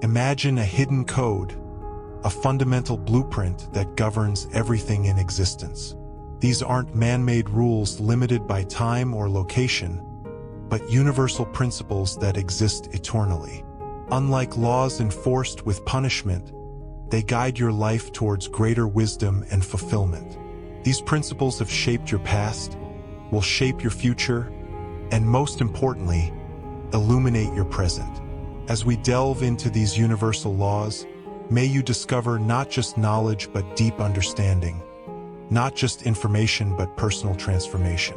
Imagine a hidden code, a fundamental blueprint that governs everything in existence. These aren't man-made rules limited by time or location, but universal principles that exist eternally. Unlike laws enforced with punishment, they guide your life towards greater wisdom and fulfillment. These principles have shaped your past, will shape your future, and most importantly, illuminate your present. As we delve into these universal laws, may you discover not just knowledge but deep understanding, not just information but personal transformation.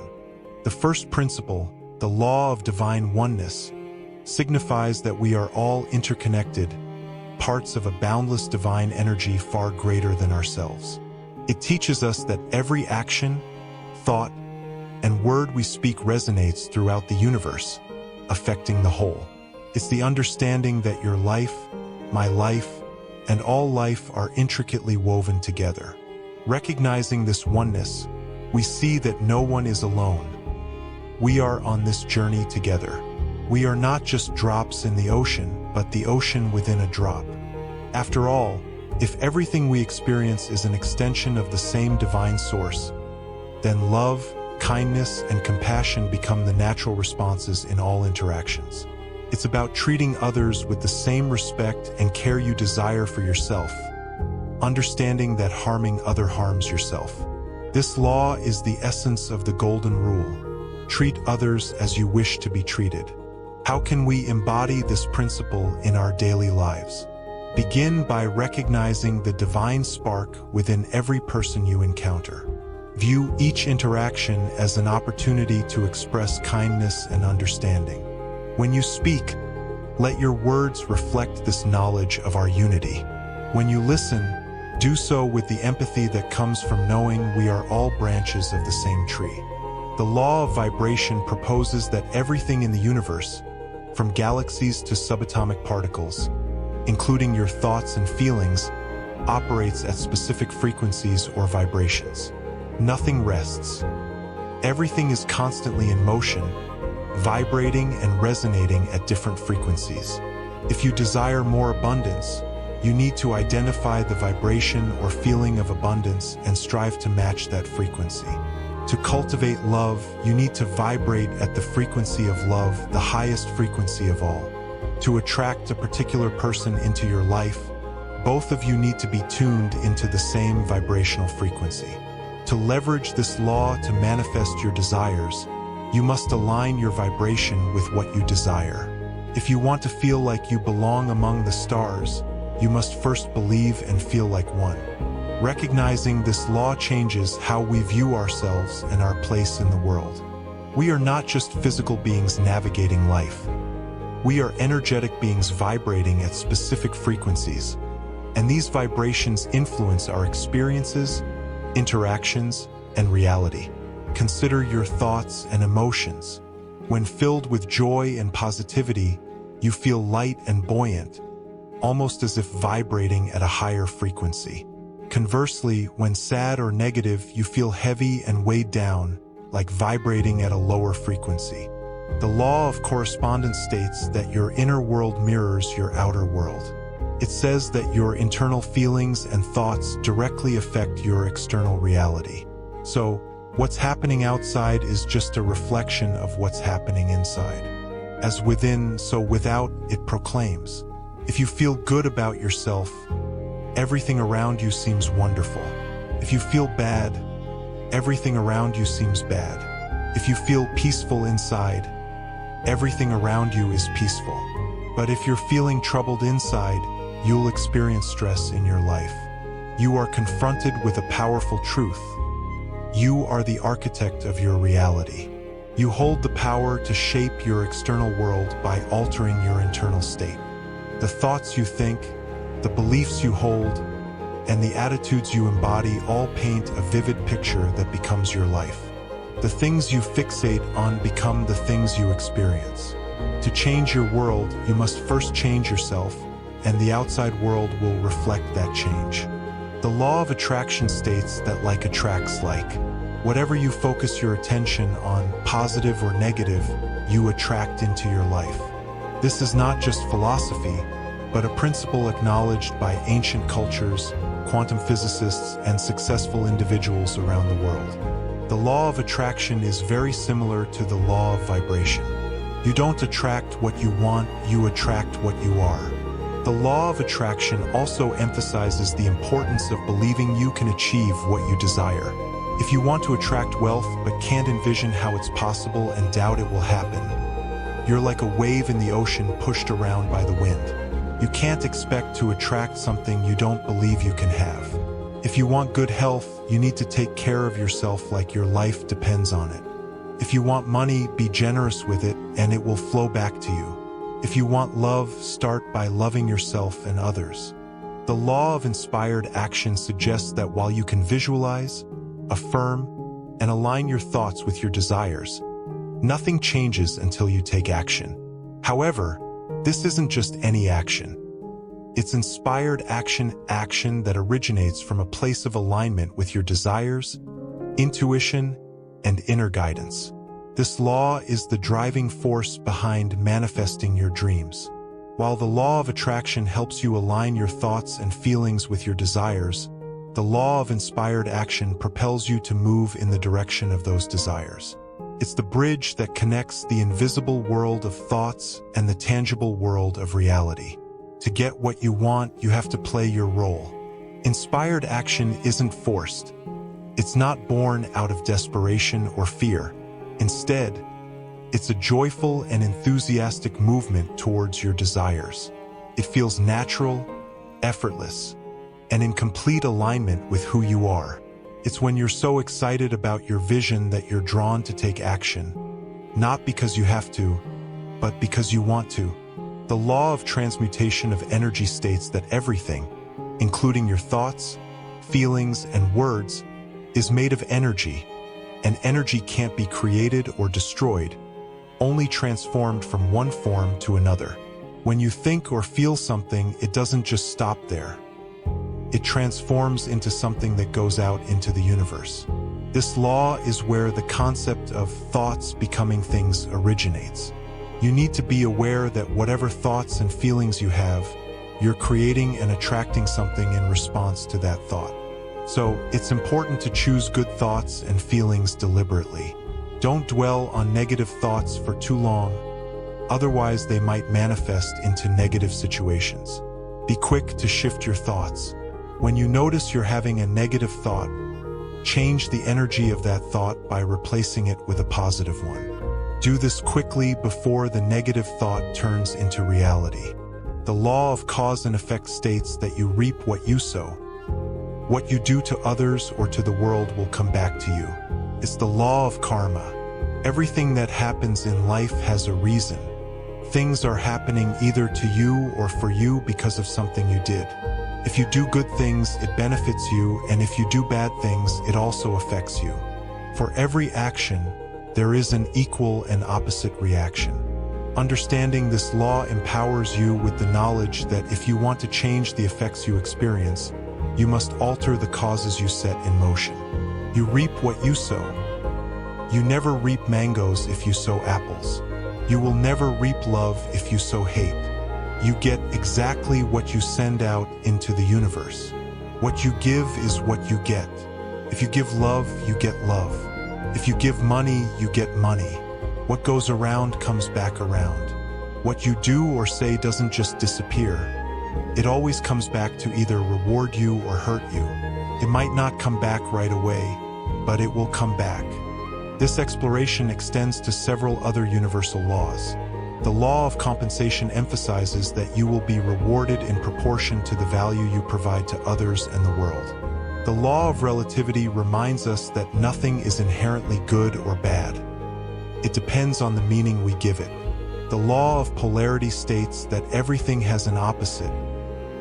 The first principle, the law of divine oneness, signifies that we are all interconnected, parts of a boundless divine energy far greater than ourselves. It teaches us that every action, thought, and word we speak resonates throughout the universe, affecting the whole. It's the understanding that your life, my life, and all life are intricately woven together. Recognizing this oneness, we see that no one is alone. We are on this journey together. We are not just drops in the ocean, but the ocean within a drop. After all, if everything we experience is an extension of the same divine source, then love, kindness, and compassion become the natural responses in all interactions. It's about treating others with the same respect and care you desire for yourself, understanding that harming others harms yourself. This law is the essence of the golden rule. Treat others as you wish to be treated. How can we embody this principle in our daily lives? Begin by recognizing the divine spark within every person you encounter. View each interaction as an opportunity to express kindness and understanding. When you speak, let your words reflect this knowledge of our unity. When you listen, do so with the empathy that comes from knowing we are all branches of the same tree. The law of vibration proposes that everything in the universe, from galaxies to subatomic particles, including your thoughts and feelings, operates at specific frequencies or vibrations. Nothing rests. Everything is constantly in motion, vibrating and resonating at different frequencies. If you desire more abundance, you need to identify the vibration or feeling of abundance and strive to match that frequency. To cultivate love, you need to vibrate at the frequency of love, the highest frequency of all. To attract a particular person into your life, both of you need to be tuned into the same vibrational frequency. To leverage this law to manifest your desires, you must align your vibration with what you desire. If you want to feel like you belong among the stars, you must first believe and feel like one. Recognizing this law changes how we view ourselves and our place in the world. We are not just physical beings navigating life. We are energetic beings vibrating at specific frequencies, and these vibrations influence our experiences, interactions, and reality. Consider your thoughts and emotions. When filled with joy and positivity, you feel light and buoyant, almost as if vibrating at a higher frequency. Conversely, when sad or negative, you feel heavy and weighed down, like vibrating at a lower frequency. The law of correspondence states that your inner world mirrors your outer world. It says that your internal feelings and thoughts directly affect your external reality. So, what's happening outside is just a reflection of what's happening inside. As within, so without, it proclaims. If you feel good about yourself, everything around you seems wonderful. If you feel bad, everything around you seems bad. If you feel peaceful inside, everything around you is peaceful. But if you're feeling troubled inside, you'll experience stress in your life. You are confronted with a powerful truth. You are the architect of your reality. You hold the power to shape your external world by altering your internal state. The thoughts you think, the beliefs you hold, and the attitudes you embody all paint a vivid picture that becomes your life. The things you fixate on become the things you experience. To change your world, you must first change yourself, and the outside world will reflect that change. The law of attraction states that like attracts like. Whatever you focus your attention on, positive or negative, you attract into your life. This is not just philosophy, but a principle acknowledged by ancient cultures, quantum physicists, and successful individuals around the world. The law of attraction is very similar to the law of vibration. You don't attract what you want, you attract what you are. The law of attraction also emphasizes the importance of believing you can achieve what you desire. If you want to attract wealth but can't envision how it's possible and doubt it will happen, you're like a wave in the ocean pushed around by the wind. You can't expect to attract something you don't believe you can have. If you want good health, you need to take care of yourself like your life depends on it. If you want money, be generous with it and it will flow back to you. If you want love, start by loving yourself and others. The law of inspired action suggests that while you can visualize, affirm, and align your thoughts with your desires, nothing changes until you take action. However, this isn't just any action. It's inspired action that originates from a place of alignment with your desires, intuition, and inner guidance. This law is the driving force behind manifesting your dreams. While the law of attraction helps you align your thoughts and feelings with your desires, the law of inspired action propels you to move in the direction of those desires. It's the bridge that connects the invisible world of thoughts and the tangible world of reality. To get what you want, you have to play your role. Inspired action isn't forced. It's not born out of desperation or fear. Instead, it's a joyful and enthusiastic movement towards your desires. It feels natural, effortless, and in complete alignment with who you are. It's when you're so excited about your vision that you're drawn to take action, not because you have to, but because you want to. The law of transmutation of energy states that everything, including your thoughts, feelings, and words, is made of energy, and energy can't be created or destroyed, only transformed from one form to another. When you think or feel something, it doesn't just stop there. It transforms into something that goes out into the universe. This law is where the concept of thoughts becoming things originates. You need to be aware that whatever thoughts and feelings you have, you're creating and attracting something in response to that thought. So, it's important to choose good thoughts and feelings deliberately. Don't dwell on negative thoughts for too long, otherwise they might manifest into negative situations. Be quick to shift your thoughts. When you notice you're having a negative thought, change the energy of that thought by replacing it with a positive one. Do this quickly before the negative thought turns into reality. The law of cause and effect states that you reap what you sow. What you do to others or to the world will come back to you. It's the law of karma. Everything that happens in life has a reason. Things are happening either to you or for you because of something you did. If you do good things, it benefits you, and if you do bad things, it also affects you. For every action, there is an equal and opposite reaction. Understanding this law empowers you with the knowledge that if you want to change the effects you experience, you must alter the causes you set in motion. You reap what you sow. You never reap mangoes if you sow apples. You will never reap love if you sow hate. You get exactly what you send out into the universe. What you give is what you get. If you give love, you get love. If you give money, you get money. What goes around comes back around. What you do or say doesn't just disappear. It always comes back to either reward you or hurt you. It might not come back right away, but it will come back. This exploration extends to several other universal laws. The law of compensation emphasizes that you will be rewarded in proportion to the value you provide to others and the world. The law of relativity reminds us that nothing is inherently good or bad. It depends on the meaning we give it. The law of polarity states that everything has an opposite,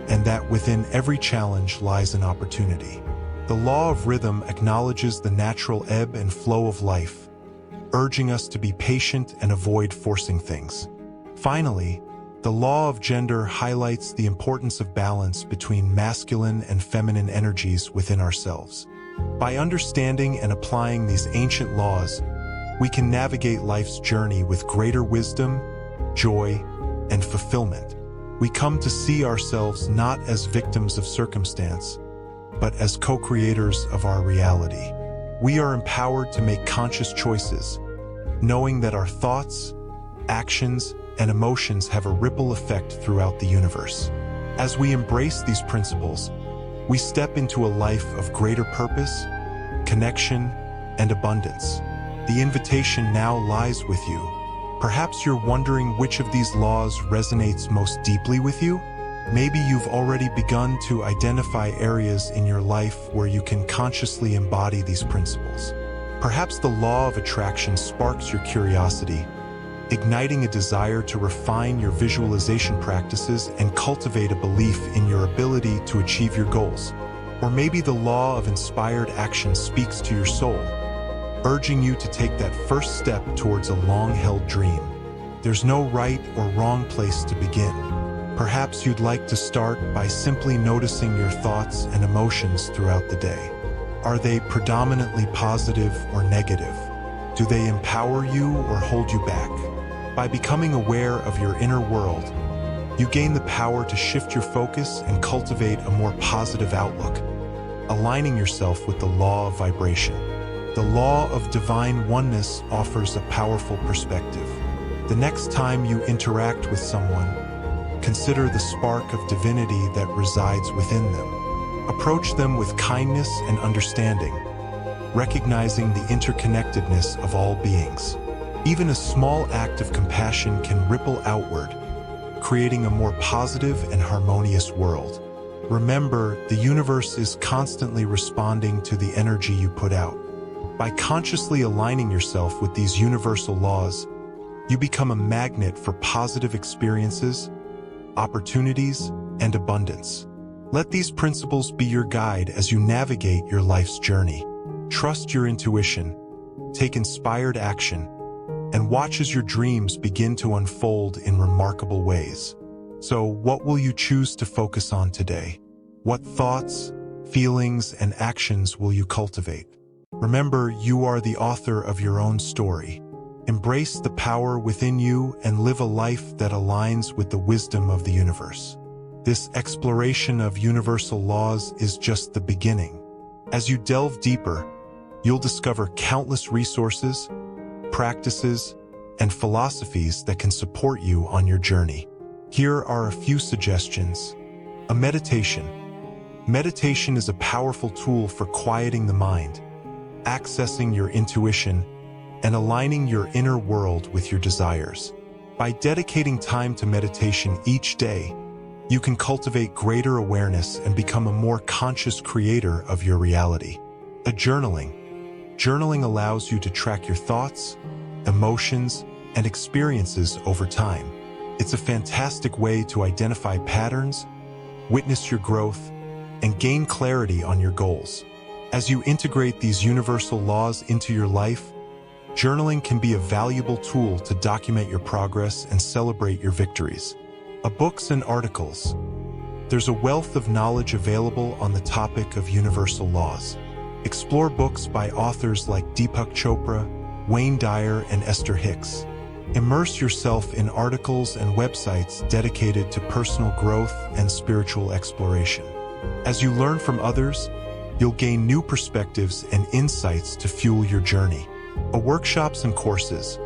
and that within every challenge lies an opportunity. The law of rhythm acknowledges the natural ebb and flow of life, urging us to be patient and avoid forcing things. Finally, the law of gender highlights the importance of balance between masculine and feminine energies within ourselves. By understanding and applying these ancient laws, we can navigate life's journey with greater wisdom, joy, and fulfillment. We come to see ourselves not as victims of circumstance, but as co-creators of our reality. We are empowered to make conscious choices, knowing that our thoughts, actions, and emotions have a ripple effect throughout the universe. As we embrace these principles, we step into a life of greater purpose, connection, and abundance. The invitation now lies with you. Perhaps you're wondering which of these laws resonates most deeply with you? Maybe you've already begun to identify areas in your life where you can consciously embody these principles. Perhaps the law of attraction sparks your curiosity, igniting a desire to refine your visualization practices and cultivate a belief in your ability to achieve your goals. Or maybe the law of inspired action speaks to your soul, urging you to take that first step towards a long-held dream. There's no right or wrong place to begin. Perhaps you'd like to start by simply noticing your thoughts and emotions throughout the day. Are they predominantly positive or negative? Do they empower you or hold you back? By becoming aware of your inner world, you gain the power to shift your focus and cultivate a more positive outlook, aligning yourself with the law of vibration. The law of divine oneness offers a powerful perspective. The next time you interact with someone, consider the spark of divinity that resides within them. Approach them with kindness and understanding, recognizing the interconnectedness of all beings. Even a small act of compassion can ripple outward, creating a more positive and harmonious world. Remember, the universe is constantly responding to the energy you put out. By consciously aligning yourself with these universal laws, you become a magnet for positive experiences, opportunities, and abundance. Let these principles be your guide as you navigate your life's journey. Trust your intuition, take inspired action, and watch as your dreams begin to unfold in remarkable ways. So, what will you choose to focus on today? What thoughts, feelings, and actions will you cultivate? Remember, you are the author of your own story. Embrace the power within you and live a life that aligns with the wisdom of the universe. This exploration of universal laws is just the beginning. As you delve deeper, you'll discover countless resources, practices, and philosophies that can support you on your journey. Here are a few suggestions. A meditation. Meditation is a powerful tool for quieting the mind, accessing your intuition, and aligning your inner world with your desires. By dedicating time to meditation each day, you can cultivate greater awareness and become a more conscious creator of your reality. A journaling. Journaling allows you to track your thoughts, emotions, and experiences over time. It's a fantastic way to identify patterns, witness your growth, and gain clarity on your goals. As you integrate these universal laws into your life, journaling can be a valuable tool to document your progress and celebrate your victories. Books and articles. There's a wealth of knowledge available on the topic of universal laws. Explore books by authors like Deepak Chopra, Wayne Dyer, and Esther Hicks. Immerse yourself in articles and websites dedicated to personal growth and spiritual exploration. As you learn from others, you'll gain new perspectives and insights to fuel your journey. Workshops and courses.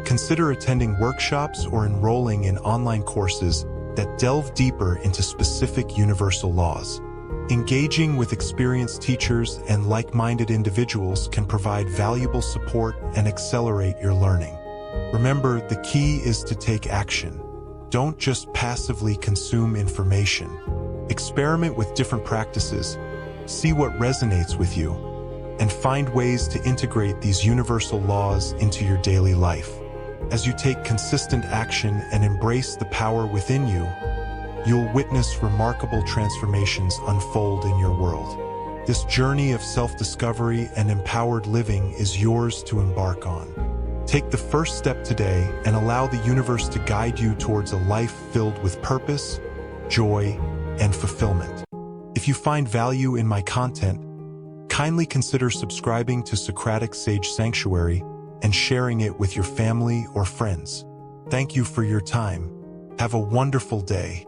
Consider attending workshops or enrolling in online courses that delve deeper into specific universal laws. Engaging with experienced teachers and like-minded individuals can provide valuable support and accelerate your learning. Remember, the key is to take action. Don't just passively consume information. Experiment with different practices, see what resonates with you, and find ways to integrate these universal laws into your daily life. As you take consistent action and embrace the power within you, you'll witness remarkable transformations unfold in your world. This journey of self-discovery and empowered living is yours to embark on. Take the first step today and allow the universe to guide you towards a life filled with purpose, joy, and fulfillment. If you find value in my content, kindly consider subscribing to Socratic Sage Sanctuary and sharing it with your family or friends. Thank you for your time. Have a wonderful day.